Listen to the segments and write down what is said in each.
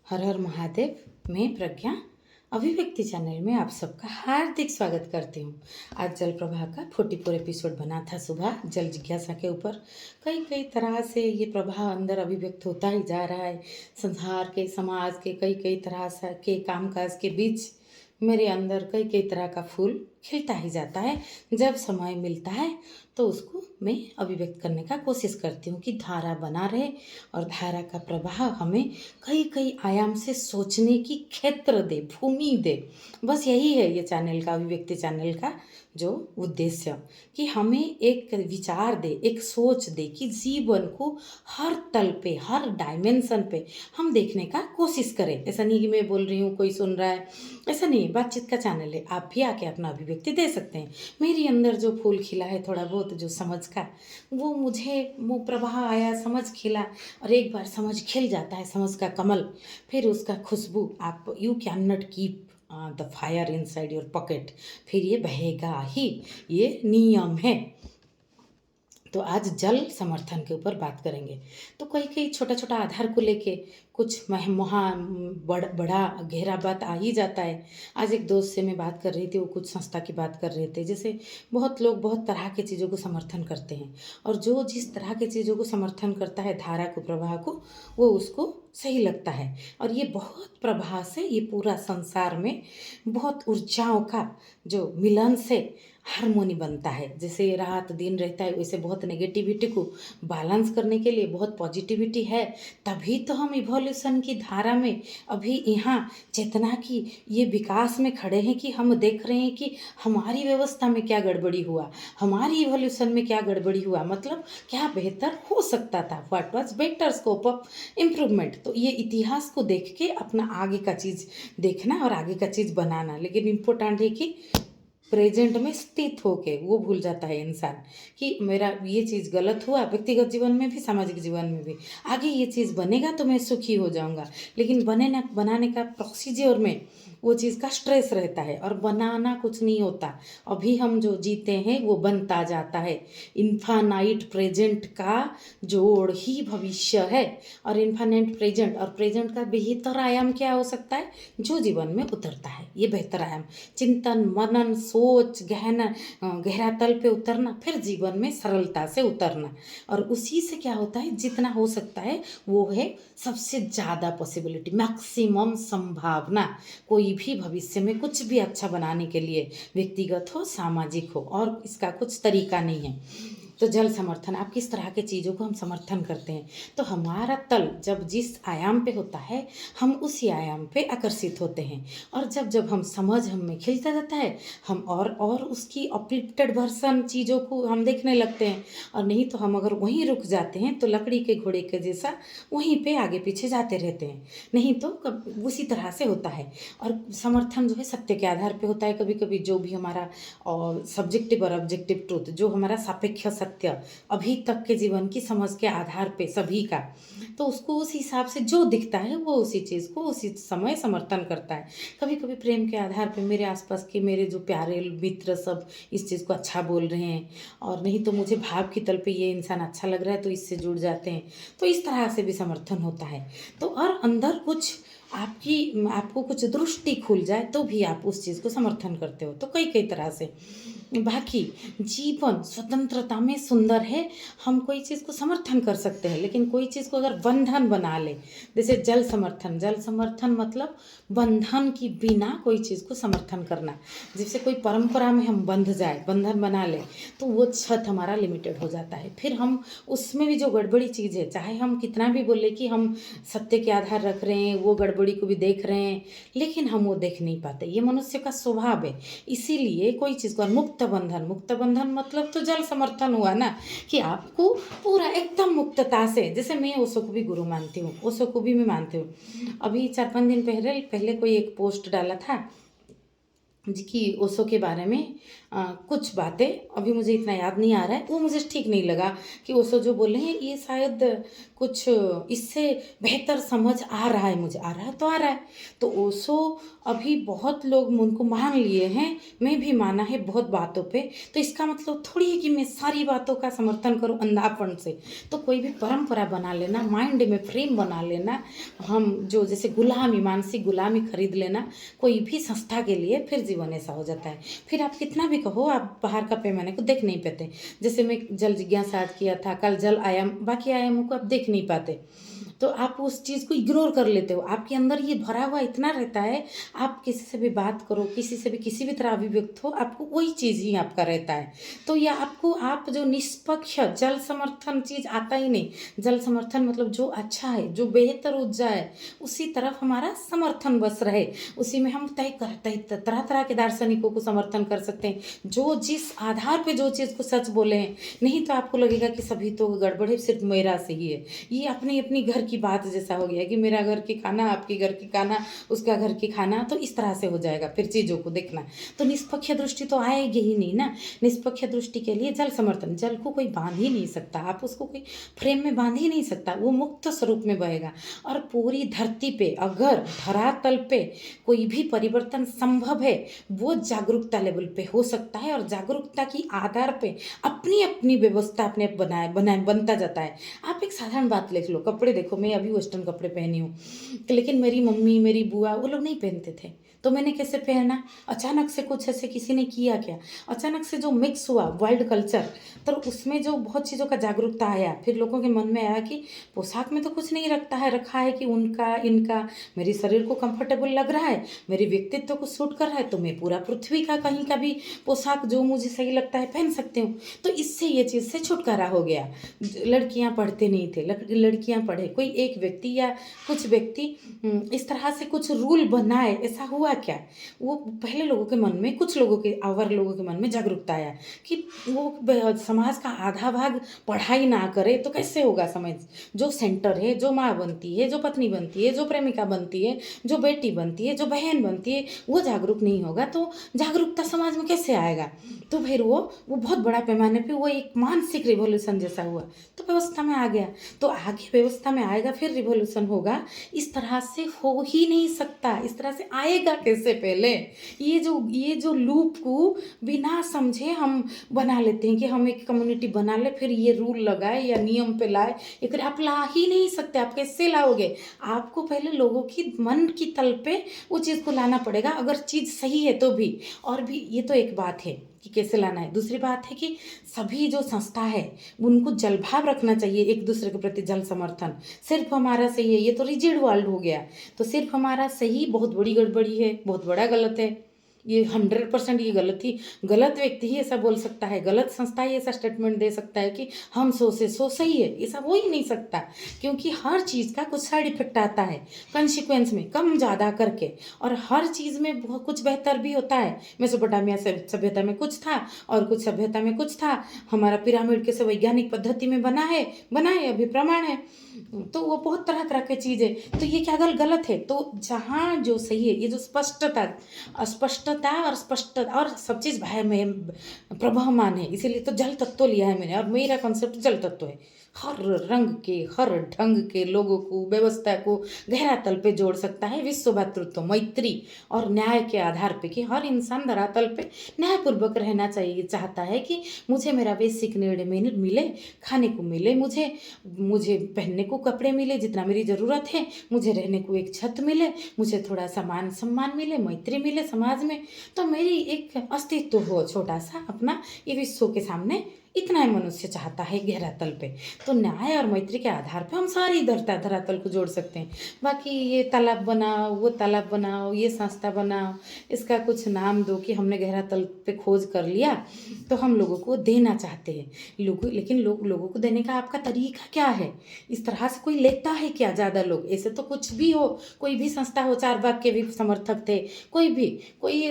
हर हर महादेव। मैं प्रज्ञा अभिव्यक्ति चैनल में आप सबका हार्दिक स्वागत करती हूँ। आज जल प्रभा का 44 एपिसोड बना था सुबह जल जिज्ञासा के ऊपर। कई कई तरह से ये प्रभा अंदर अभिव्यक्त होता ही जा रहा है। संसार के, समाज के कई कई तरह से के कामकाज के बीच मेरे अंदर कई कई तरह का फूल खिलता ही जाता है। जब समय मिलता है तो उसको मैं अभिव्यक्त करने का कोशिश करती हूँ कि धारा बना रहे और धारा का प्रवाह हमें कई कई आयाम से सोचने की क्षेत्र दे, भूमि दे। बस यही है ये चैनल का, अभिव्यक्ति चैनल का जो उद्देश्य, कि हमें एक विचार दे, एक सोच दे कि जीवन को हर तल पे, हर डायमेंशन पे हम देखने का कोशिश करें। ऐसा नहीं कि मैं बोल रही हूँ कोई सुन रहा है, ऐसा नहीं। बातचीत का चैनल है, आप भी आके अपना अभिव्यक्ति दे सकते हैं। मेरी अंदर जो फूल खिला है थोड़ा बहुत जो समझ का, वो मुझे वो प्रवाह आया, समझ खिला, और एक बार समझ खिल जाता है, समझ का कमल, फिर उसका खुशबू, आप you can not keep the fire inside your pocket, फिर ये बहेगा ही, ये नियम है। तो आज जल समर्थन के ऊपर बात करेंगे। तो कई कई छोटा छोटा आधार को लेके कुछ बड़ा गहरा बात आ ही जाता है। आज एक दोस्त से मैं बात कर रही थी, वो कुछ संस्था की बात कर रहे थे। जैसे बहुत लोग बहुत तरह की चीज़ों को समर्थन करते हैं, और जो जिस तरह की चीज़ों को समर्थन करता है, धारा को, प्रवाह को, वो उसको सही लगता है। और ये बहुत प्रभाव से ये पूरा संसार में बहुत ऊर्जाओं का जो मिलन से हारमोनी बनता है। जैसे रात दिन रहता है, वैसे बहुत नेगेटिविटी को बैलेंस करने के लिए बहुत पॉजिटिविटी है। तभी तो हम इवोल्यूशन की धारा में अभी यहाँ चेतना की ये विकास में खड़े हैं कि हम देख रहे हैं कि हमारी व्यवस्था में क्या गड़बड़ी हुआ, हमारी इवोल्यूशन में क्या गड़बड़ी हुआ, मतलब क्या बेहतर हो सकता था, what was better scope of improvement. तो ये इतिहास को देख के अपना आगे का चीज़ देखना और आगे का चीज़ बनाना। लेकिन इम्पोर्टेंट है कि प्रेजेंट में स्थित होके वो भूल जाता है इंसान कि मेरा ये चीज़ गलत हुआ, व्यक्तिगत जीवन में भी, सामाजिक जीवन में भी, आगे ये चीज़ बनेगा तो मैं सुखी हो जाऊंगा। लेकिन बनाने का प्रोसीजर में वो चीज़ का स्ट्रेस रहता है, और बनाना कुछ नहीं होता। अभी हम जो जीते हैं वो बनता जाता है। इन्फानाइट प्रेजेंट का जोड़ ही भविष्य है। और इन्फानाइट प्रेजेंट और प्रेजेंट का बेहतर आयाम क्या हो सकता है? जो जीवन में उतरता है, ये बेहतर आयाम, चिंतन, मनन, सोच, गहरा तल पे उतरना, फिर जीवन में सरलता से उतरना। और उसी से क्या होता है, जितना हो सकता है वो है सबसे ज़्यादा पॉसिबिलिटी, मैक्सिमम संभावना। कोई भी भविष्य में कुछ भी अच्छा बनाने के लिए, व्यक्तिगत हो, सामाजिक हो, और इसका कुछ तरीका नहीं है। तो जल समर्थन, आप किस तरह के चीज़ों को हम समर्थन करते हैं? तो हमारा तल जब जिस आयाम पे होता है, हम उसी आयाम पे आकर्षित होते हैं। और जब जब हम समझ हम में खिलता जाता है, हम और उसकी अपलिफ्टेड वर्सन चीज़ों को हम देखने लगते हैं। और नहीं तो हम अगर वहीं रुक जाते हैं तो लकड़ी के घोड़े के जैसा वहीं पे आगे पीछे जाते रहते हैं। नहीं तो उसी तरह से होता है। और समर्थन जो है सत्य के आधार पे होता है। कभी कभी जो भी हमारा सब्जेक्टिव और ऑब्जेक्टिव ट्रूथ, जो हमारा सापेक्ष सत्य अभी तक के जीवन की समझ के आधार पे सभी का, तो उसको उस हिसाब से जो दिखता है वो उसी चीज़ को उसी समय समर्थन करता है। कभी कभी प्रेम के आधार पे मेरे आसपास के मेरे जो प्यारे मित्र सब इस चीज़ को अच्छा बोल रहे हैं, और नहीं तो मुझे भाव की तल पे ये इंसान अच्छा लग रहा है तो इससे जुड़ जाते हैं। तो इस तरह से भी समर्थन होता है। तो और अंदर कुछ आपको कुछ दृष्टि खुल जाए तो भी आप उस चीज़ को समर्थन करते हो। तो कई कई तरह से बाकी जीवन स्वतंत्रता में सुंदर है। हम कोई चीज़ को समर्थन कर सकते हैं, लेकिन कोई चीज़ को अगर बंधन बना ले, जैसे जल समर्थन मतलब बंधन की बिना कोई चीज़ को समर्थन करना। जैसे कोई परंपरा में हम बंध जाए, बंधन बना ले, तो वो छत हमारा लिमिटेड हो जाता है। फिर हम उसमें भी जो गड़बड़ी चीज़ है, चाहे हम कितना भी बोले कि हम सत्य के आधार रख रहे हैं, वो गड़बड़ी को भी देख रहे हैं, लेकिन हम वो देख नहीं पाते। ये मनुष्य का स्वभाव है। इसीलिए कोई चीज़ को मुक्त बंधन मतलब तो जल समर्थन हुआ ना, कि आपको पूरा एकदम मुक्तता से, जैसे मैं ओशो को भी गुरु मानती हूँ, ओशो को भी मैं मानती हूँ। अभी 4-5 दिन पहले कोई एक पोस्ट डाला था जी कि ओशो के बारे में कुछ बातें, अभी मुझे इतना याद नहीं आ रहा है, वो मुझे ठीक नहीं लगा कि ओशो जो बोले हैं ये शायद कुछ इससे बेहतर समझ आ रहा है, मुझे आ रहा है तो आ रहा है। तो ओशो अभी बहुत लोग उनको मान लिए हैं, मैं भी माना है बहुत बातों पे। तो इसका मतलब थोड़ी है कि मैं सारी बातों का समर्थन करूं अंधापन से। तो कोई भी परंपरा बना लेना, माइंड में फ्रेम बना लेना, हम जो जैसे गुलामी, मानसिक गुलामी खरीद लेना कोई भी संस्था के लिए, फिर जीवन ऐसा हो जाता है। फिर आप कितना भी कहो, आप बाहर का पैमाने को देख नहीं पाते। जैसे मैं जल जिज्ञासा आज किया था, कल जल आयाम, बाकी आयामों को आप देख नहीं पाते, तो आप उस चीज़ को इग्नोर कर लेते हो। आपके अंदर ये भरा हुआ इतना रहता है, आप किसी से भी बात करो, किसी से भी किसी भी तरह अभिव्यक्त हो, आपको वही चीज़ ही आपका रहता है। तो या आपको, आप जो निष्पक्ष जल समर्थन चीज़ आता ही नहीं। जल समर्थन मतलब जो अच्छा है, जो बेहतर ऊर्जा है, उसी तरफ हमारा समर्थन बस रहे, उसी में हम तय तरह तरह के दार्शनिकों को समर्थन कर सकते हैं, जो जिस आधार पे जो चीज़ को सच बोले हैं। नहीं तो आपको लगेगा कि सभी तो गड़बड़ है, सिर्फ मेरा सही है। ये अपनी अपनी घर की बात जैसा हो गया कि मेरा घर की खाना, आपकी घर की खाना, उसका घर की खाना, तो इस तरह से हो जाएगा फिर चीज़ों को देखना। तो निष्पक्ष दृष्टि तो आएगी ही नहीं ना। निष्पक्ष दृष्टि के लिए जल समर्थन, जल को कोई बांध ही नहीं सकता, आप उसको कोई फ्रेम में बांध ही नहीं सकता, वो मुक्त स्वरूप में बहेगा। और पूरी धरती पे अगर धरातल पे कोई भी परिवर्तन संभव है, वो जागरूकता लेवल पे हो सकता है, और जागरूकता की आधार पे अपनी अपनी व्यवस्था अपने बनाए बनाए बनता जाता है। आप एक साधारण बात लिख लो, कपड़े देखो, मैं अभी वेस्टर्न कपड़े पहनी हूँ, लेकिन मेरी मम्मी, मेरी बुआ, वो लोग नहीं पहनते थे, तो मैंने कैसे पहना? अचानक से कुछ ऐसे किसी ने किया क्या, अचानक से जो मिक्स हुआ वर्ल्ड कल्चर, तो उसमें जो बहुत चीज़ों का जागरूकता आया, फिर लोगों के मन में आया कि पोशाक में तो कुछ नहीं रखा है कि उनका इनका, मेरे शरीर को कंफर्टेबल लग रहा है, मेरे व्यक्तित्व को सूट कर रहा है, तो मैं पूरा पृथ्वी का कहीं का भी पोशाक जो मुझे सही लगता है पहन सकती हूँ। तो इससे ये चीज़ से छुटकारा हो गया। लड़कियां पढ़ते नहीं थे, लड़कियां पढ़े, कोई एक व्यक्ति या कुछ व्यक्ति इस तरह से कुछ रूल बनाए, ऐसा हुआ क्या? वो पहले लोगों के मन में, कुछ लोगों के, आवर लोगों के मन में जागरूकता आया कि वो समाज का आधा भाग पढ़ाई ना करे तो कैसे होगा समाज। जो सेंटर है, जो माँ बनती है, जो पत्नी बनती है, जो प्रेमिका बनती है, जो बेटी बनती है, जो बहन बनती है, वो जागरूक नहीं होगा तो जागरूकता समाज में कैसे आएगा? तो फिर वो बहुत बड़ा पैमाने पे वो एक मानसिक रिवॉल्यूशन जैसा हुआ, तो व्यवस्था में आ गया। तो आगे व्यवस्था में आएगा, फिर रिवॉल्यूशन होगा। इस तरह से हो ही नहीं सकता, इस तरह से आएगा कैसे? पहले ये जो लूप को बिना समझे हम बना लेते हैं कि हम एक कम्युनिटी बना ले, फिर ये रूल लगाए या नियम पे लाए, एक आप ला ही नहीं सकते। आप कैसे लाओगे? आपको पहले लोगों की मन की तल पे वो चीज़ को लाना पड़ेगा, अगर चीज़ सही है तो भी। और भी ये तो एक बात है कि कैसे लाना है, दूसरी बात है कि सभी जो संस्था है उनको जलभाव रखना चाहिए एक दूसरे के प्रति, जल समर्थन। सिर्फ हमारा सही है, ये तो रिजिड वर्ल्ड हो गया, तो सिर्फ हमारा सही बहुत बड़ी गड़बड़ी है, बहुत बड़ा गलत है। ये 100% ये गलत व्यक्ति ही ऐसा बोल सकता है, गलत संस्था ही ऐसा स्टेटमेंट दे सकता है कि हम सो से सो सही है, ऐसा हो ही नहीं सकता। क्योंकि हर चीज़ का कुछ साइड इफेक्ट आता है कंसिक्वेंस में, कम ज़्यादा करके, और हर चीज़ में बहुत कुछ बेहतर भी होता है। मेसोपोटामिया सभ्यता में कुछ था और कुछ सभ्यता में कुछ था। हमारा पिरामिड कैसे वैज्ञानिक पद्धति में बनाए अभी प्रमाण है। तो वो बहुत तरह तरह की चीज़ है, तो ये क्या गलत है? तो जहाँ जो सही है, ये जो स्पष्टता और स्पष्ट और सब चीज़ भाई में प्रवहमान है, इसीलिए तो जल तत्व लिया है मैंने, और मेरा कॉन्सेप्ट जल तत्व है। हर रंग के, हर ढंग के लोगों को, व्यवस्था को गहरा तल पे जोड़ सकता है विश्व भातृत्व, मैत्री और न्याय के आधार पे, कि हर इंसान धरातल पे न्यायपूर्वक रहना चाहिए, चाहता है कि मुझे मेरा बेसिक नीड मिले, खाने को मिले, मुझे पहनने को कपड़े मिले जितना मेरी ज़रूरत है, मुझे रहने को एक छत मिले, मुझे थोड़ा सा मान सम्मान मिले, मैत्री मिले समाज में, तो मेरी एक अस्तित्व हो छोटा सा अपना, ये विश्व के सामने इतना ही मनुष्य चाहता है गहरा तल पे। तो न्याय और मैत्री के आधार पे हम सारी धरातल को जोड़ सकते हैं। बाकी ये तालाब बनाओ, वो तालाब बनाओ, ये संस्था बनाओ, इसका कुछ नाम दो कि हमने गहरा तल पे खोज कर लिया, तो हम लोगों को देना चाहते हैं लेकिन लोगों को देने का आपका तरीका क्या है? इस तरह से कोई लेता है क्या ज़्यादा लोग? ऐसे तो कुछ भी हो, कोई भी संस्था हो, चारबाग के भी समर्थक थे, कोई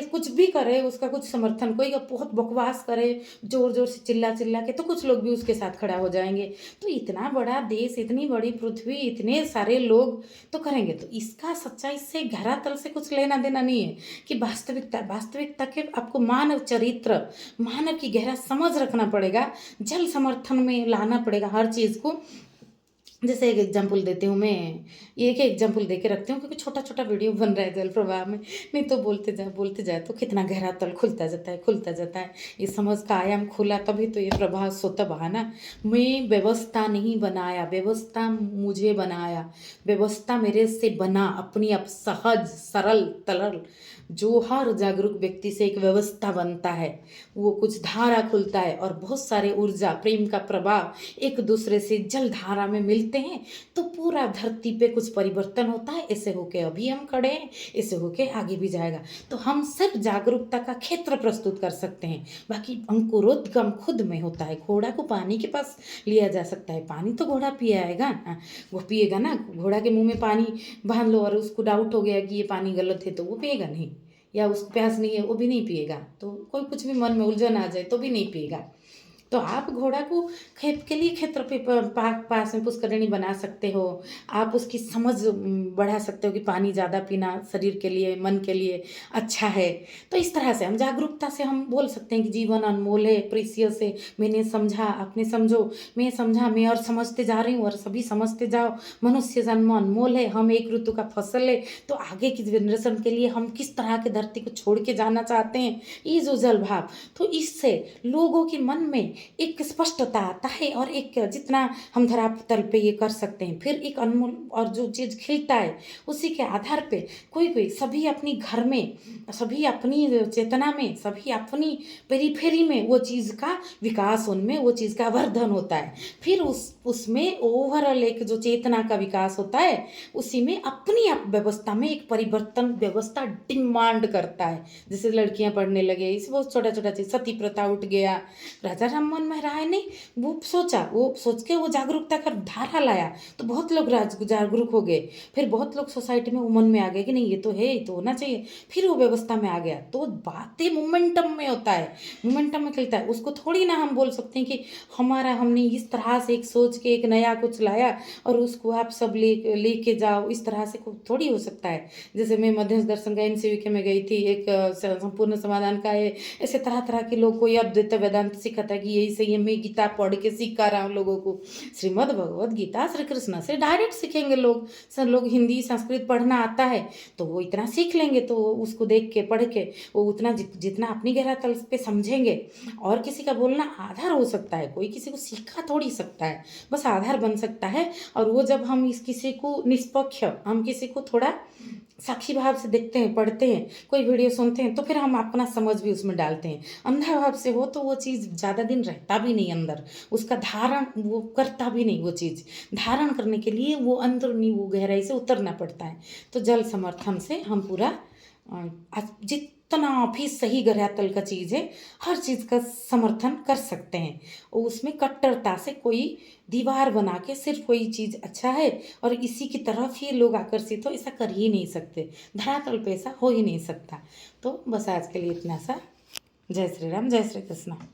कुछ भी करे उसका कुछ समर्थन, कोई बहुत बकवास करे, जोर जोर से चिल्ला चिल्ला के, तो कुछ लोग भी उसके साथ खड़ा हो जाएंगे। तो इतना बड़ा देश, इतनी बड़ी पृथ्वी, इतने सारे लोग तो करेंगे। तो इसका सच्चाई से गहरा तल से कुछ लेना देना नहीं है कि वास्तविकता के आपको मानव चरित्र, मानव की गहरा समझ रखना पड़ेगा, जल समर्थन में लाना पड़ेगा हर चीज़ को। जैसे एक एग्जाम्पल देती हूँ मैं, एक एग्जाम्पल दे के रखती हूँ, क्योंकि छोटा छोटा वीडियो बन रहा है जल प्रवाह में, नहीं तो बोलते जाए तो कितना गहरा तल खुलता जाता है। ये समझ का आयाम खुला तभी तो ये प्रवाह सोता बहा ना। मैं व्यवस्था नहीं बनाया, व्यवस्था मुझे बनाया, व्यवस्था मेरे से बना, अपनी अब सहज सरल तरल। जो हर जागरूक व्यक्ति से एक व्यवस्था बनता है, वो कुछ धारा खुलता है और बहुत सारे ऊर्जा प्रेम का प्रभाव एक दूसरे से जल धारा में मिलते हैं, तो पूरा धरती पे कुछ परिवर्तन होता है। ऐसे होके अभी हम खड़े हैं, ऐसे होके आगे भी जाएगा। तो हम सिर्फ जागरूकता का क्षेत्र प्रस्तुत कर सकते हैं, बाकी अंकुरोद्गम खुद में होता है। घोड़ा को पानी के पास लिया जा सकता है, पानी तो घोड़ा पिएगा, वो पिएगा ना। घोड़ा के मुंह में पानी बांध लो और उसको डाउट हो गया कि ये पानी गलत है, तो वो पिएगा नहीं, या उसको प्यास नहीं है वो भी नहीं पिएगा। तो कोई कुछ भी मन में उलझन आ जाए तो भी नहीं पिएगा। तो आप घोड़ा को खेत के लिए क्षेत्र पे पास में पुष्करणी बना सकते हो। आप उसकी समझ बढ़ा सकते हो कि पानी ज़्यादा पीना शरीर के लिए, मन के लिए अच्छा है। तो इस तरह से हम जागरूकता से हम बोल सकते हैं कि जीवन अनमोल है, प्रीसियस है। मैंने समझा, आपने समझो, मैं समझा, मैं और समझते जा रही हूँ और सभी समझते जाओ। मनुष्य जन्म अनमोल है, हम एक ऋतु का फसल है। तो आगे की जनरेशन के लिए हम किस तरह के धरती को छोड़ के जाना चाहते हैं, ये जो जल भाव, तो इससे लोगों के मन में एक स्पष्टता आता है और एक जितना हम धरातल पे ये कर सकते हैं, फिर एक अनमोल और जो चीज़ खिलता है उसी के आधार पे कोई सभी अपनी घर में, सभी अपनी चेतना में, सभी अपनी पेरीफेरी में वो चीज़ का विकास, उनमें वो चीज़ का वर्धन होता है। फिर उसमें ओवरऑल एक जो चेतना का विकास होता है, उसी में अपनी व्यवस्था में एक परिवर्तन व्यवस्था डिमांड करता है। जैसे लड़कियां पढ़ने लगे, इस बहुत छोटा छोटा चीज़, सती प्रथा उठ गया, राजा राममोहन महाराज ने वो सोच के वो जागरूकता का धारा लाया, तो बहुत लोग जागरूक हो गए। फिर बहुत लोग सोसाइटी में वो मन में आ गए कि नहीं ये तो है, ये तो होना चाहिए। फिर वो व्यवस्था में आ गया। तो बातें मोमेंटम में होता है, मोमेंटम में खिलता है। उसको थोड़ी ना हम बोल सकते हैं कि हमने इस तरह से एक सोच के एक नया कुछ लाया और उसको आप सब लेके जाओ, इस तरह से थोड़ी हो सकता है। जैसे मैं मध्यस्थ दर्शन का NCVK में गई थी, एक संपूर्ण समाधान का है, ऐसे तरह तरह के लोग, कोई अद्वैत वेदांत सिखाता है कि यही सही है, मैं गीता पढ़ के सिखा रहा हूँ लोगों को। श्रीमद् भगवद गीता श्री कृष्ण से डायरेक्ट सीखेंगे लोग। लोग हिंदी संस्कृत पढ़ना आता है तो वो इतना सीख लेंगे, तो उसको देख के पढ़ के वो उतना जितना अपनी गहरा तल पे समझेंगे। और किसी का बोलना आधार हो सकता है, कोई किसी को सीखा थोड़ी सकता है, बस आधार बन सकता है। और वो जब हम किसी को निष्पक्ष, हम किसी को थोड़ा साक्षी भाव से देखते हैं, पढ़ते हैं, कोई वीडियो सुनते हैं, तो फिर हम अपना समझ भी उसमें डालते हैं। अंधा भाव से हो तो वो चीज़ ज़्यादा दिन रहता भी नहीं अंदर, उसका धारण वो करता भी नहीं। वो चीज़ धारण करने के लिए वो अंदरूनी वो गहराई से उतरना पड़ता है। तो जल समर्थन से हम पूरा जितना भी सही गहरा तल का चीज़ है, हर चीज़ का समर्थन कर सकते हैं। और उसमें कट्टरता से कोई दीवार बना के सिर्फ कोई चीज़ अच्छा है और इसी की तरफ ही लोग आकर्षित हो, ऐसा कर ही नहीं सकते। धरातल पे ऐसा हो ही नहीं सकता। तो बस आज के लिए इतना सा। जय श्री राम, जय श्री कृष्ण।